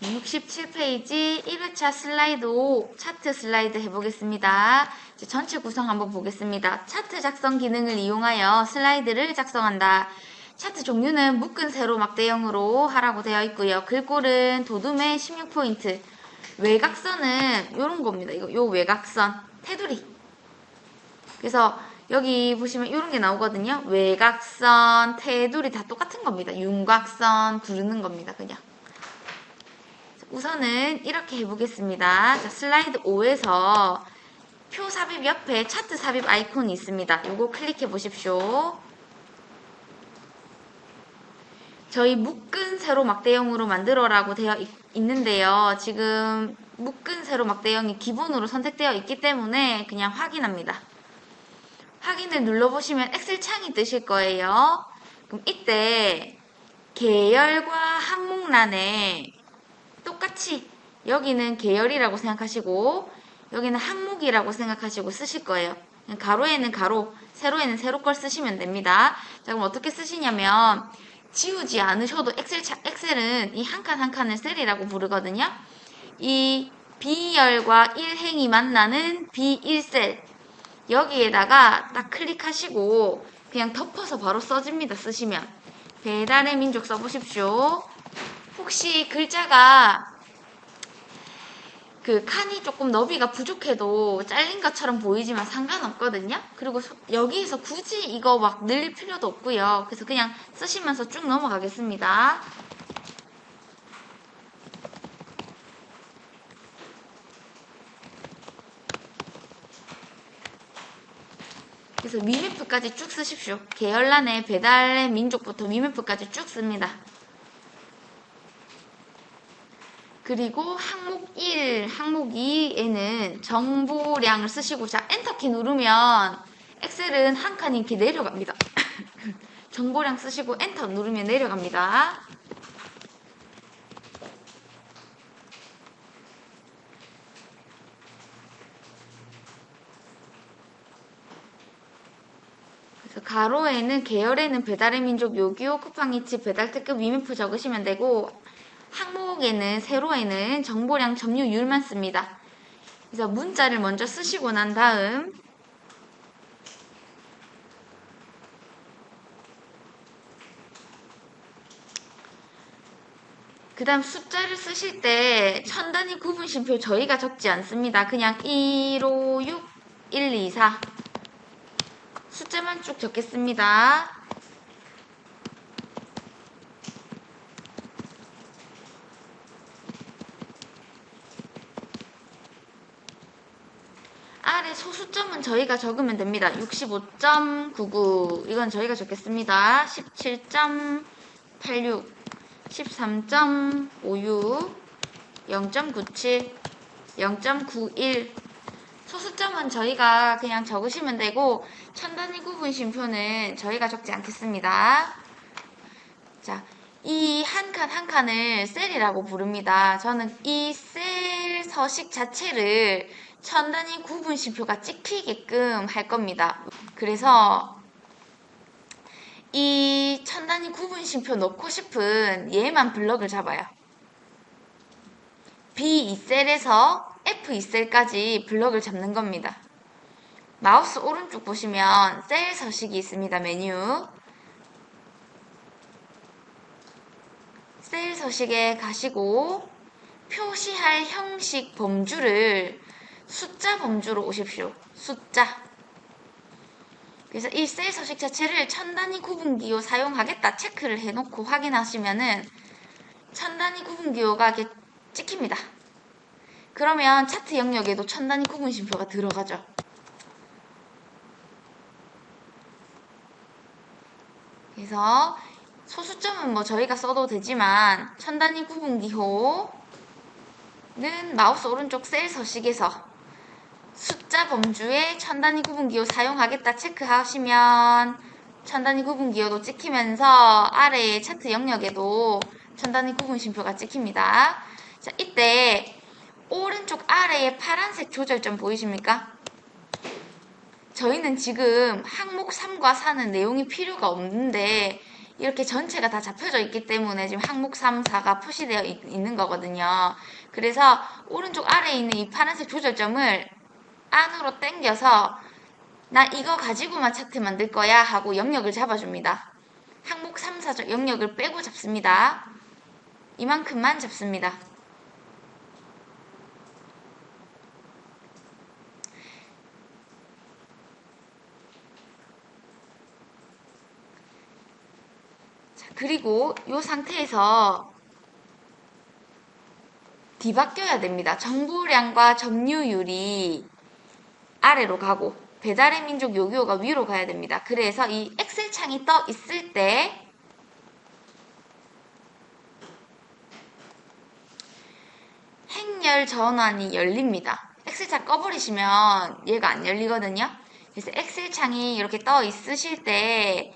67페이지 1회차 슬라이드 5 차트 슬라이드 해보겠습니다. 이제 전체 구성 한번 보겠습니다. 차트 작성 기능을 이용하여 슬라이드를 작성한다. 차트 종류는 묶은 세로 막대형으로 하라고 되어 있고요. 글꼴은 도둠의 16포인트. 외곽선은 이런 겁니다. 요 외곽선 테두리. 그래서 여기 보시면 이런 게 나오거든요. 외곽선, 테두리 다 똑같은 겁니다. 윤곽선 구르는 겁니다. 그냥. 우선은 이렇게 해보겠습니다. 자, 슬라이드 5에서 표 삽입 옆에 차트 삽입 아이콘이 있습니다. 이거 클릭해 보십시오. 저희 묶은 세로 막대형으로 만들어라고 되어 있는데요. 지금 묶은 세로 막대형이 기본으로 선택되어 있기 때문에 그냥 확인합니다. 확인을 눌러보시면 엑셀 창이 뜨실 거예요. 그럼 이때 계열과 항목란에 똑같이 여기는 계열이라고 생각하시고 여기는 항목이라고 생각하시고 쓰실 거예요. 가로에는 가로, 세로에는 세로 걸 쓰시면 됩니다. 자, 그럼 어떻게 쓰시냐면 지우지 않으셔도 엑셀은 이 한 칸 한 칸을 셀이라고 부르거든요. 이 B열과 1행이 만나는 B1셀 여기에다가 딱 클릭하시고 그냥 덮어서 바로 써집니다. 쓰시면 배달의 민족 써보십시오. 혹시 글자가 그 칸이 조금 너비가 부족해도 잘린 것처럼 보이지만 상관없거든요. 그리고 여기에서 굳이 이거 막 늘릴 필요도 없고요. 그래서 그냥 쓰시면서 쭉 넘어가겠습니다. 그래서 위메프까지 쭉 쓰십시오. 계열란에 배달의 민족부터 위메프까지 쭉 씁니다. 그리고 항목 1, 항목 2에는 정보량을 쓰시고 자 엔터키 누르면 엑셀은 한 칸이 이렇게 내려갑니다. 정보량 쓰시고 엔터 누르면 내려갑니다. 그래서 가로에는 계열에는 배달의 민족 요기요 쿠팡이츠 배달 특급 위메프 적으시면 되고 항목에는 세로에는 정보량 점유율만 씁니다. 그래서 문자를 먼저 쓰시고 난 다음 그 다음 숫자를 쓰실 때 천 단위 구분심표 저희가 적지 않습니다. 그냥 1, 5, 6, 1, 2, 4 숫자만 쭉 적겠습니다. 아래 소수점은 저희가 적으면 됩니다. 65.99 이건 저희가 적겠습니다. 17.86 13.56 0.97 0.91 소수점은 저희가 그냥 적으시면 되고 천단위 구분 쉼표는 저희가 적지 않겠습니다. 자, 이 한 칸 한 칸을 셀이라고 부릅니다. 저는 이 셀 서식 자체를 천단위 구분 쉼표가 찍히게끔 할 겁니다. 그래서 이 천단위 구분 쉼표 넣고 싶은 얘만 블럭을 잡아요. B2셀에서 F2셀까지 블럭을 잡는 겁니다. 마우스 오른쪽 보시면 셀 서식이 있습니다. 메뉴. 셀 서식에 가시고 표시할 형식 범주를 숫자 범주로 오십시오. 숫자. 그래서 이 셀 서식 자체를 천단위 구분기호 사용하겠다 체크를 해놓고 확인하시면은 천단위 구분기호가 이렇게 찍힙니다. 그러면 차트 영역에도 천단위 구분심표가 들어가죠. 그래서 소수점은 뭐 저희가 써도 되지만 천단위 구분기호는 마우스 오른쪽 셀 서식에서 숫자 범주에 천단위 구분기호 사용하겠다 체크하시면 천단위 구분기호도 찍히면서 아래의 차트 영역에도 천단위 구분심표가 찍힙니다. 자, 이때 오른쪽 아래에 파란색 조절점 보이십니까? 저희는 지금 항목 3과 4는 내용이 필요가 없는데 이렇게 전체가 다 잡혀져 있기 때문에 지금 항목 3, 4가 표시되어 있는 거거든요. 그래서 오른쪽 아래에 있는 이 파란색 조절점을 안으로 당겨서 나 이거 가지고만 차트 만들 거야 하고 영역을 잡아줍니다. 항목 3, 4 영역을 빼고 잡습니다. 이만큼만 잡습니다. 자, 그리고 이 상태에서 뒤바뀌어야 됩니다. 정보량과 점유율이 아래로 가고 배달의 민족 요기요가 위로 가야 됩니다. 그래서 이 엑셀 창이 떠 있을 때 행열 전환이 열립니다. 엑셀 창 꺼버리시면 얘가 안 열리거든요. 그래서 엑셀 창이 이렇게 떠 있으실 때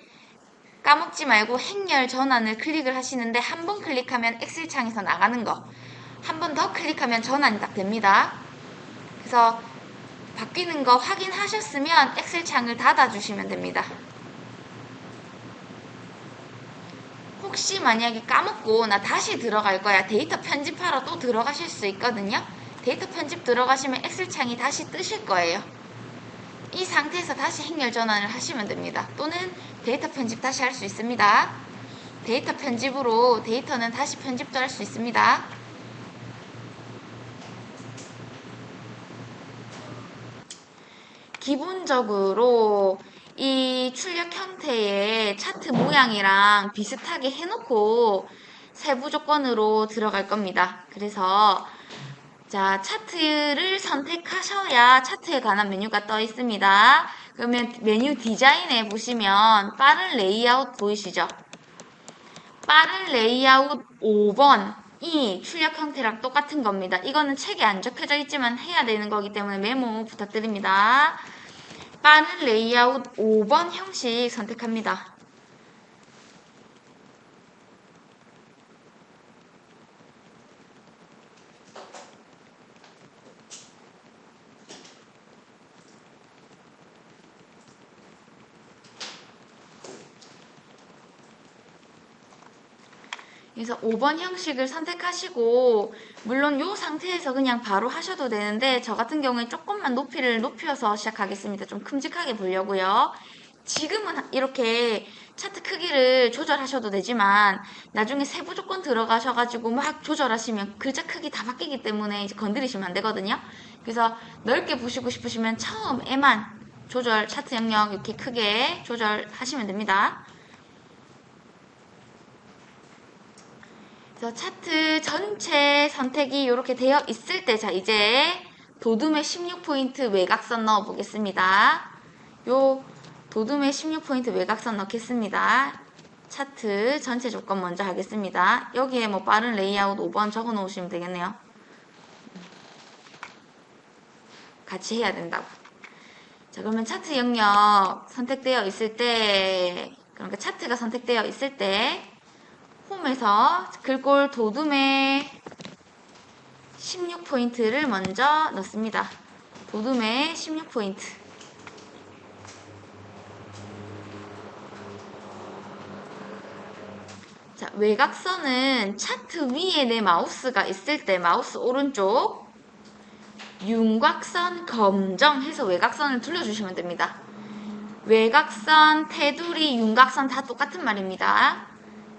까먹지 말고 행열 전환을 클릭을 하시는데 한 번 클릭하면 엑셀 창에서 나가는 거, 한 번 더 클릭하면 전환이 딱 됩니다. 그래서 바뀌는 거 확인하셨으면 엑셀 창을 닫아주시면 됩니다. 혹시 만약에 까먹고 나 다시 들어갈 거야, 데이터 편집하러 또 들어가실 수 있거든요. 데이터 편집 들어가시면 엑셀 창이 다시 뜨실 거예요. 이 상태에서 다시 행렬 전환을 하시면 됩니다. 또는 데이터 편집 다시 할 수 있습니다. 데이터 편집으로 데이터는 다시 편집도 할 수 있습니다. 기본적으로 이 출력 형태의 차트 모양이랑 비슷하게 해놓고 세부 조건으로 들어갈 겁니다. 그래서 자, 차트를 선택하셔야 차트에 관한 메뉴가 떠 있습니다. 그러면 메뉴 디자인에 보시면 빠른 레이아웃 보이시죠? 빠른 레이아웃 5번이 출력 형태랑 똑같은 겁니다. 이거는 책에 안 적혀져 있지만 해야 되는 거기 때문에 메모 부탁드립니다. 빠른 레이아웃 5번 형식 선택합니다. 그래서 5번 형식을 선택하시고 물론 이 상태에서 그냥 바로 하셔도 되는데 저 같은 경우에 조금만 높이를 높여서 시작하겠습니다. 좀 큼직하게 보려고요. 지금은 이렇게 차트 크기를 조절하셔도 되지만 나중에 세부 조건 들어가셔가지고 막 조절하시면 글자 크기 다 바뀌기 때문에 이제 건드리시면 안 되거든요. 그래서 넓게 보시고 싶으시면 처음에만 조절 차트 영역 이렇게 크게 조절하시면 됩니다. 그래서 차트 전체 선택이 이렇게 되어 있을 때, 자, 이제 도둠의 16포인트 외곽선 넣어 보겠습니다. 요 도둠의 16포인트 외곽선 넣겠습니다. 차트 전체 조건 먼저 하겠습니다. 여기에 뭐 빠른 레이아웃 5번 적어 놓으시면 되겠네요. 같이 해야 된다고. 자, 그러면 차트 영역 선택되어 있을 때, 그러니까 차트가 선택되어 있을 때, 홈에서 글꼴 도둠의 16포인트를 먼저 넣습니다. 도둠의 16포인트. 자, 외곽선은 차트 위에 내 마우스가 있을 때 마우스 오른쪽 윤곽선 검정해서 외곽선을 둘러주시면 됩니다. 외곽선, 테두리, 윤곽선 다 똑같은 말입니다.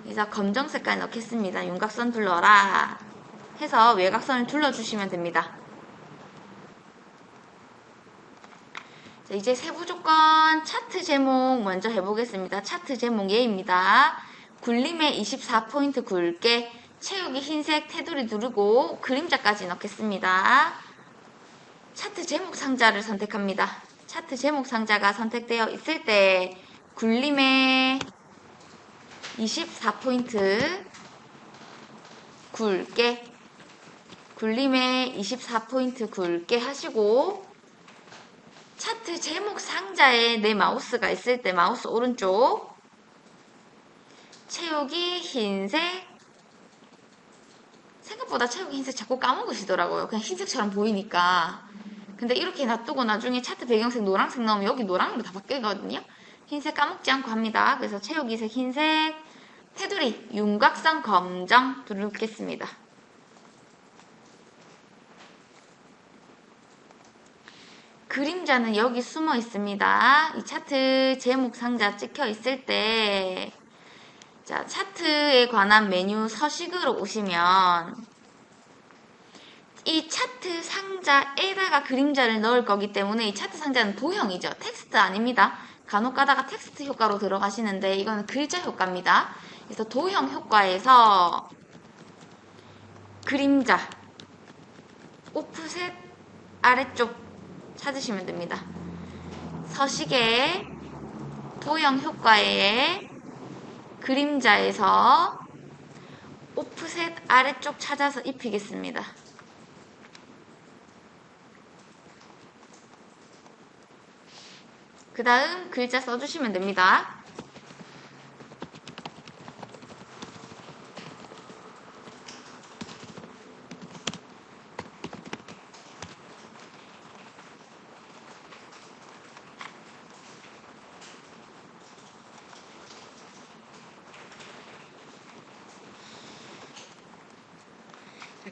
그래서 검정 색깔 넣겠습니다. 윤곽선 둘러라 해서 외곽선을 둘러주시면 됩니다. 자, 이제 세부 조건 차트 제목 먼저 해보겠습니다. 차트 제목 예입니다. 굴림에 24포인트 굵게 채우기 흰색 테두리 누르고 그림자까지 넣겠습니다. 차트 제목 상자를 선택합니다. 차트 제목 상자가 선택되어 있을 때 굴림에 24포인트 굵게 굴림에 24포인트 굵게 하시고 차트 제목 상자에 내 마우스가 있을 때 마우스 오른쪽 채우기 흰색 생각보다 채우기 흰색 자꾸 까먹으시더라고요. 그냥 흰색처럼 보이니까. 근데 이렇게 놔두고 나중에 차트 배경색 노란색 넣으면 여기 노랑으로 다 바뀌거든요. 흰색 까먹지 않고 합니다. 그래서 채우기색 흰색 테두리 윤곽선 검정 누르겠습니다. 그림자는 여기 숨어 있습니다. 이 차트 제목 상자 찍혀 있을 때, 자, 차트에 관한 메뉴 서식으로 오시면, 이 차트 상자에다가 그림자를 넣을 거기 때문에 이 차트 상자는 도형이죠. 텍스트 아닙니다. 간혹 가다가 텍스트 효과로 들어가시는데 이거는 글자 효과입니다. 그래서 도형 효과에서 그림자, 오프셋 아래쪽 찾으시면 됩니다. 서식의 도형 효과에 그림자에서 오프셋 아래쪽 찾아서 입히겠습니다. 그 다음 글자 써주시면 됩니다.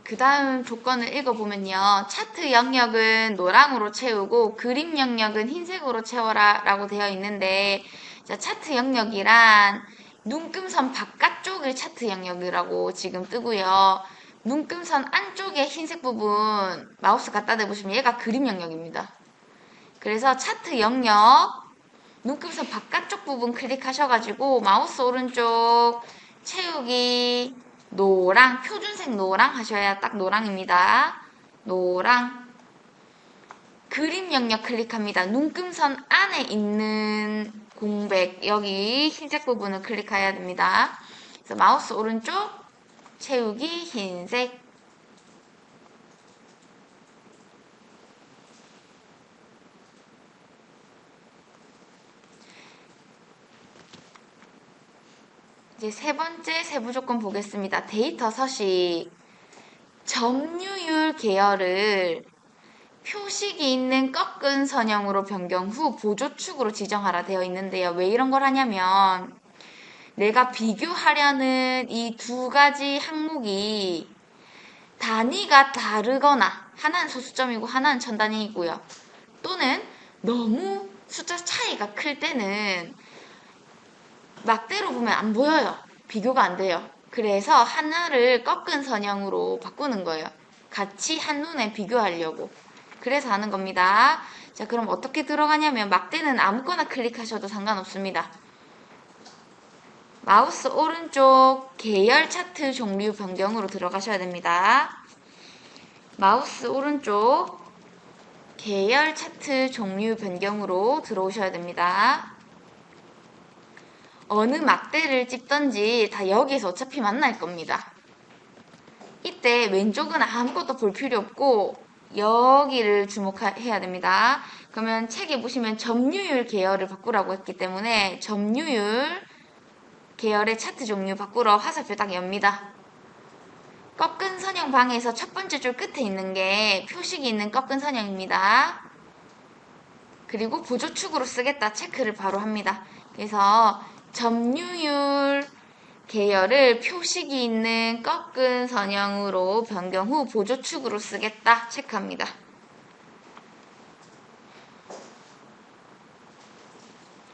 그 다음 조건을 읽어보면요. 차트 영역은 노랑으로 채우고 그림 영역은 흰색으로 채워라 라고 되어 있는데, 자, 차트 영역이란 눈금선 바깥쪽을 차트 영역이라고 지금 뜨고요. 눈금선 안쪽에 흰색 부분 마우스 갖다 대보시면 얘가 그림 영역입니다. 그래서 차트 영역 눈금선 바깥쪽 부분 클릭하셔가지고 마우스 오른쪽 채우기 노랑, 표준색 노랑 하셔야 딱 노랑입니다. 노랑. 그림 영역 클릭합니다. 눈금선 안에 있는 공백, 여기 흰색 부분을 클릭해야 됩니다. 그래서 마우스 오른쪽 채우기 흰색. 이제 세 번째 세부 조건 보겠습니다. 데이터 서식. 점유율 계열을 표식이 있는 꺾은 선형으로 변경 후 보조축으로 지정하라 되어 있는데요. 왜 이런 걸 하냐면 내가 비교하려는 이 두 가지 항목이 단위가 다르거나 하나는 소수점이고 하나는 천단위이고요. 또는 너무 숫자 차이가 클 때는 막대로 보면 안 보여요. 비교가 안 돼요. 그래서 하나를 꺾은 선형으로 바꾸는 거예요. 같이 한눈에 비교하려고. 그래서 하는 겁니다. 자, 그럼 어떻게 들어가냐면 막대는 아무거나 클릭하셔도 상관없습니다. 마우스 오른쪽 계열 차트 종류 변경으로 들어가셔야 됩니다. 마우스 오른쪽 계열 차트 종류 변경으로 들어오셔야 됩니다. 어느 막대를 찝던지 다 여기서 어차피 만날 겁니다. 이때 왼쪽은 아무것도 볼 필요 없고 여기를 주목해야 됩니다. 그러면 책에 보시면 점유율 계열을 바꾸라고 했기 때문에 점유율 계열의 차트 종류 바꾸러 화살표 딱 엽니다. 꺾은 선형 방에서 첫 번째 줄 끝에 있는 게 표식이 있는 꺾은 선형입니다. 그리고 보조축으로 쓰겠다 체크를 바로 합니다. 그래서 점유율 계열을 표식이 있는 꺾은 선형으로 변경 후 보조축으로 쓰겠다 체크합니다.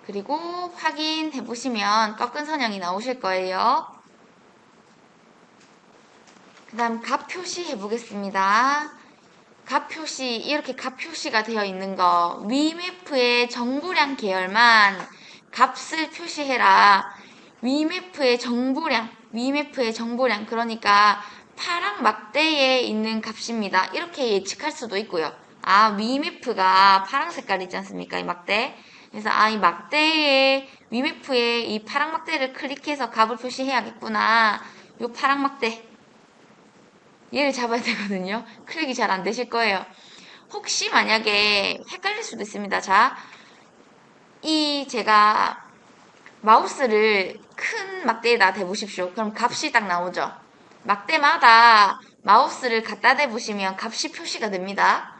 그리고 확인해 보시면 꺾은 선형이 나오실 거예요. 그 다음 값 표시 해보겠습니다. 값 표시, 이렇게 값 표시가 되어 있는 거 위매프의 정보량 계열만 값을 표시해라. 위매프의 정보량 그러니까 파랑 막대에 있는 값입니다. 이렇게 예측할 수도 있고요. 아, 위매프가 파랑 색깔 있지 않습니까? 이 막대. 그래서 이 막대에 위매프에 이 파랑 막대를 클릭해서 값을 표시해야겠구나. 이 파랑 막대 얘를 잡아야 되거든요. 클릭이 잘 안 되실 거예요. 혹시 만약에 헷갈릴 수도 있습니다. 자, 제가 마우스를 큰 막대에다 대보십시오. 그럼 값이 딱 나오죠. 막대마다 마우스를 갖다 대보시면 값이 표시가 됩니다.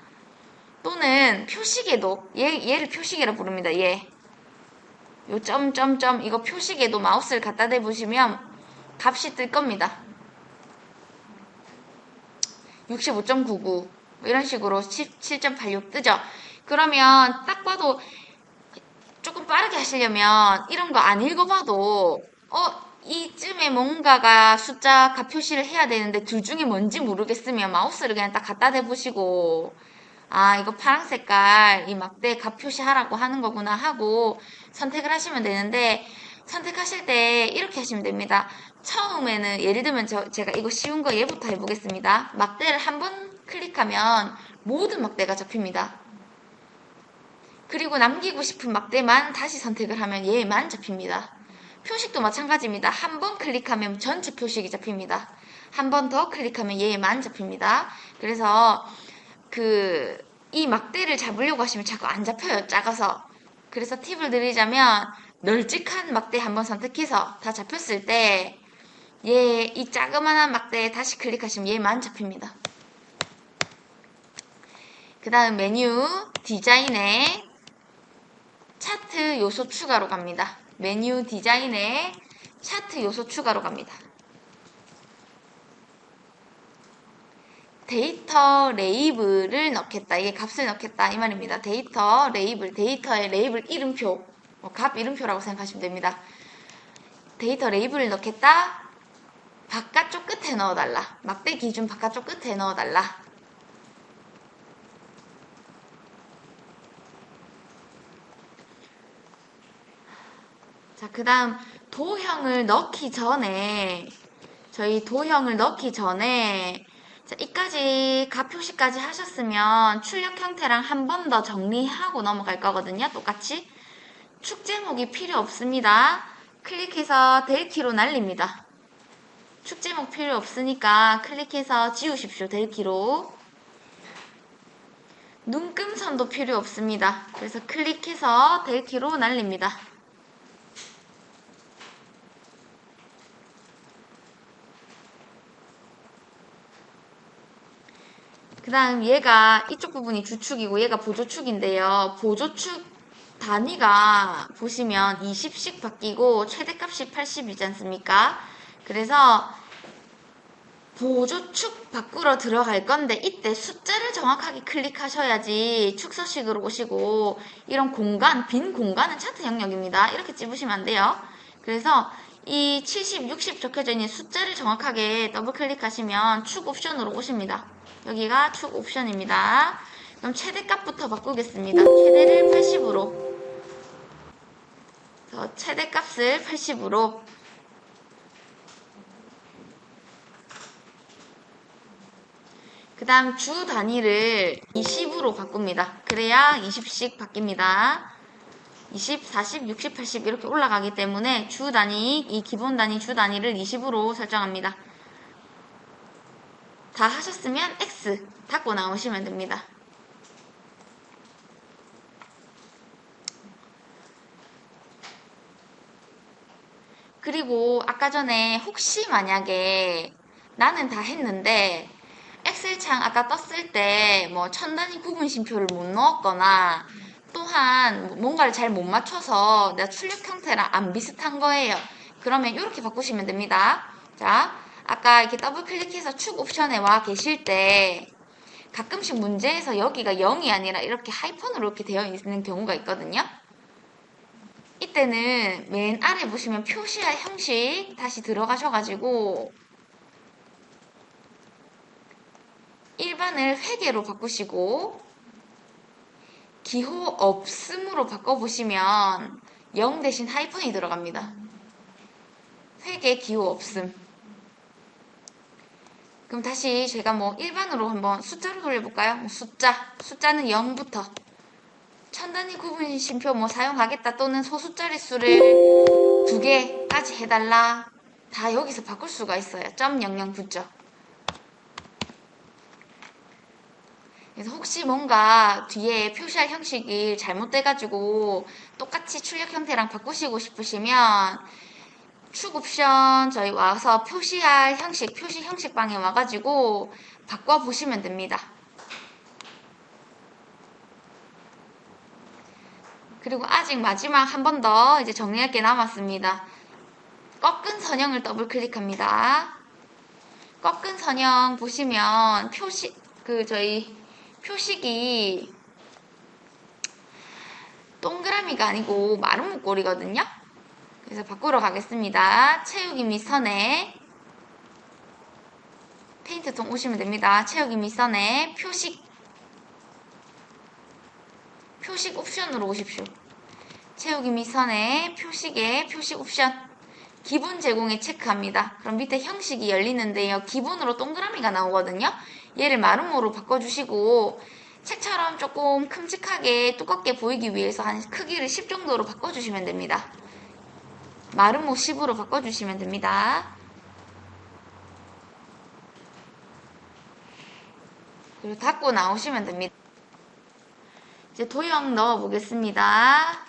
또는 표시계도, 얘를 표시계라 부릅니다. 요 점점점 이거 표시계도 마우스를 갖다 대보시면 값이 뜰 겁니다. 65.99 이런 식으로 17.86 뜨죠. 그러면 딱 봐도 조금 빠르게 하시려면 이런 거 안 읽어봐도 이쯤에 뭔가가 숫자 값 표시를 해야 되는데 둘 중에 뭔지 모르겠으면 마우스를 그냥 딱 갖다 대보시고 아 이거 파란 색깔 이 막대 값 표시하라고 하는 거구나 하고 선택을 하시면 되는데 선택하실 때 이렇게 하시면 됩니다. 처음에는 예를 들면 제가 이거 쉬운 거 얘부터 해보겠습니다. 막대를 한 번 클릭하면 모든 막대가 잡힙니다. 그리고 남기고 싶은 막대만 다시 선택을 하면 얘만 잡힙니다. 표식도 마찬가지입니다. 한 번 클릭하면 전체 표식이 잡힙니다. 한 번 더 클릭하면 얘만 잡힙니다. 그래서 이 막대를 잡으려고 하시면 자꾸 안 잡혀요. 작아서. 그래서 팁을 드리자면 널찍한 막대 한번 선택해서 다 잡혔을 때 이 자그만한 막대에 다시 클릭하시면 얘만 잡힙니다. 그 다음 메뉴 디자인에 차트 요소 추가로 갑니다. 메뉴 디자인에 차트 요소 추가로 갑니다. 데이터 레이블을 넣겠다. 이게 값을 넣겠다. 이 말입니다. 데이터 레이블, 데이터의 레이블 이름표, 값 이름표라고 생각하시면 됩니다. 데이터 레이블을 넣겠다. 바깥쪽 끝에 넣어달라. 막대 기준 바깥쪽 끝에 넣어달라. 자, 그 다음 도형을 넣기 전에 저희 도형을 넣기 전에 자, 이까지 값 표시까지 하셨으면 출력 형태랑 한 번 더 정리하고 넘어갈 거거든요. 똑같이 축 제목이 필요 없습니다. 클릭해서 델키로 날립니다. 축 제목 필요 없으니까 클릭해서 지우십시오. 델키로. 눈금선도 필요 없습니다. 그래서 클릭해서 델키로 날립니다. 그 다음 얘가 이쪽 부분이 주축이고 얘가 보조축인데요. 보조축 단위가 보시면 20씩 바뀌고 최대값이 80이지 않습니까? 그래서 보조축 바꾸러 들어갈 건데 이때 숫자를 정확하게 클릭하셔야지 축소식으로 오시고 이런 공간, 빈 공간은 차트 영역입니다. 이렇게 찝으시면 안 돼요. 그래서 이 70, 60 적혀져 있는 숫자를 정확하게 더블 클릭하시면 축 옵션으로 오십니다. 여기가 축 옵션입니다. 그럼 최대값부터 바꾸겠습니다. 최대를 80으로. 최대값을 80으로. 그 다음 주 단위를 20으로 바꿉니다. 그래야 20씩 바뀝니다. 20, 40, 60, 80 이렇게 올라가기 때문에 주 단위, 이 기본 단위 주 단위를 20으로 설정합니다. 다 하셨으면 X 닫고 나오시면 됩니다. 그리고 아까 전에 혹시 만약에 나는 다 했는데 엑셀창 아까 떴을 때 뭐 천단위 구분심표를 못 넣었거나 또한 뭔가를 잘 못 맞춰서 내가 출력 형태랑 안 비슷한 거예요. 그러면 이렇게 바꾸시면 됩니다. 자, 아까 이렇게 더블 클릭해서 축 옵션에 와 계실 때 가끔씩 문제에서 여기가 0이 아니라 이렇게 하이펀으로 이렇게 되어 있는 경우가 있거든요. 이때는 맨 아래 보시면 표시할 형식 다시 들어가셔가지고 일반을 회계로 바꾸시고 기호 없음으로 바꿔보시면 0 대신 하이픈이 들어갑니다. 회계 기호 없음. 그럼 다시 제가 뭐 일반으로 한번 숫자로 돌려볼까요? 뭐 숫자는 0부터 천단위 구분심표 뭐 사용하겠다 또는 소수자리 수를 2개까지 해달라. 다 여기서 바꿀 수가 있어요. .00 붙죠. 그래서 혹시 뭔가 뒤에 표시할 형식이 잘못돼가지고 똑같이 출력 형태랑 바꾸시고 싶으시면 축 옵션 저희 와서 표시할 형식, 표시 형식 방에 와가지고 바꿔보시면 됩니다. 그리고 아직 마지막 한 번 더 이제 정리할 게 남았습니다. 꺾은 선형을 더블 클릭합니다. 꺾은 선형 보시면 저희 표식이 동그라미가 아니고 마른 목골이거든요. 그래서 바꾸러 가겠습니다. 채우기 및 선에 페인트통 오시면 됩니다. 채우기 및 선에 표식 옵션으로 오십시오. 채우기 및 선에 표식에 표식 옵션 기본 제공에 체크합니다. 그럼 밑에 형식이 열리는데요. 기본으로 동그라미가 나오거든요. 얘를 마름모로 바꿔주시고 책처럼 조금 큼직하게 두껍게 보이기 위해서 한 크기를 10 정도로 바꿔주시면 됩니다. 마름모 10으로 바꿔주시면 됩니다. 그리고 닫고 나오시면 됩니다. 이제 도형 넣어 보겠습니다.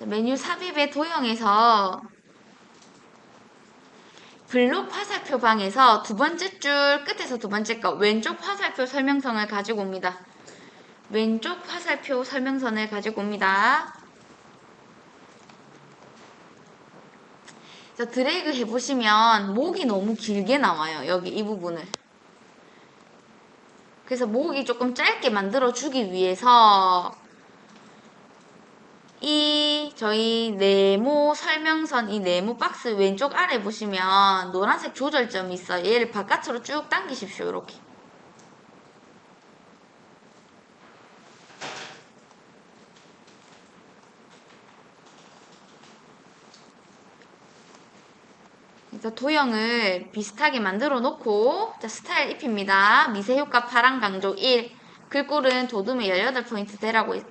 메뉴 삽입의 도형에서 블록 화살표 방에서 두 번째 줄 끝에서 두 번째 거 왼쪽 화살표 설명선을 가지고 옵니다. 왼쪽 화살표 설명선을 가지고 옵니다. 자, 드래그 해보시면 목이 너무 길게 나와요. 여기 이 부분을. 그래서 목이 조금 짧게 만들어 주기 위해서 저희 네모 설명선 이 네모 박스 왼쪽 아래 보시면 노란색 조절점이 있어요. 얘를 바깥으로 쭉 당기십시오. 이렇게. 그래서 도형을 비슷하게 만들어 놓고 스타일 입힙니다. 미세 효과 파란 강조 1 글꼴은 도둠에 18포인트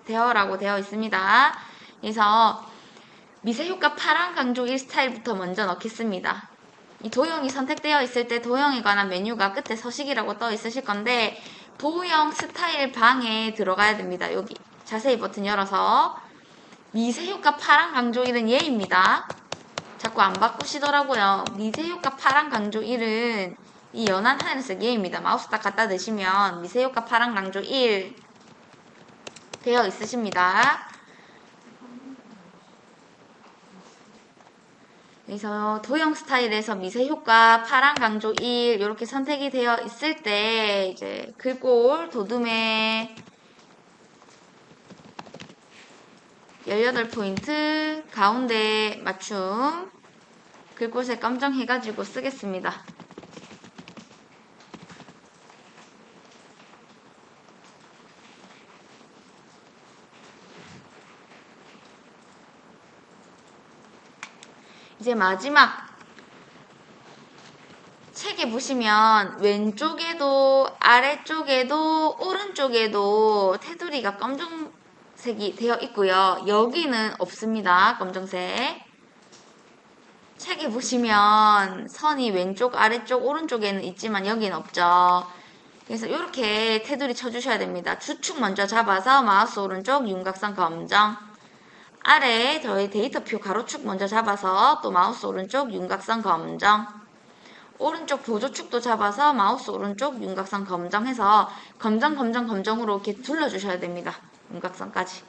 되어라고 되어 있습니다. 그래서 미세 효과 파란 강조 1 스타일부터 먼저 넣겠습니다. 이 도형이 선택되어 있을 때 도형에 관한 메뉴가 끝에 서식이라고 떠 있으실 건데 도형 스타일 방에 들어가야 됩니다. 여기 자세히 버튼 열어서 미세 효과 파란 강조 1은 얘입니다. 자꾸 안 바꾸시더라고요. 미세 효과 파란 강조 1은 이 연한 하늘색 얘입니다. 마우스 딱 갖다 대시면 미세 효과 파란 강조 1 되어 있으십니다. 그래서 도형 스타일에서 미세 효과 파란 강조 1 이렇게 선택이 되어 있을 때 이제 글꼴 도둠에 18포인트 가운데 맞춤 글꼴색 검정 해가지고 쓰겠습니다. 이제 마지막 책에 보시면 왼쪽에도 아래쪽에도 오른쪽에도 테두리가 검정색이 되어 있고요. 여기는 없습니다. 검정색. 책에 보시면 선이 왼쪽, 아래쪽, 오른쪽에는 있지만 여기는 없죠. 그래서 이렇게 테두리 쳐주셔야 됩니다. 주축 먼저 잡아서 마우스 오른쪽 윤곽선 검정 아래 저희 데이터표 가로축 먼저 잡아서 또 마우스 오른쪽 윤곽선 검정 오른쪽 보조축도 잡아서 마우스 오른쪽 윤곽선 검정 해서 검정 검정 검정으로 이렇게 둘러주셔야 됩니다. 윤곽선까지.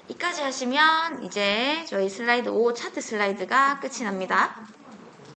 이까지 하시면 이제 저희 슬라이드 5 차트 슬라이드가 끝이 납니다.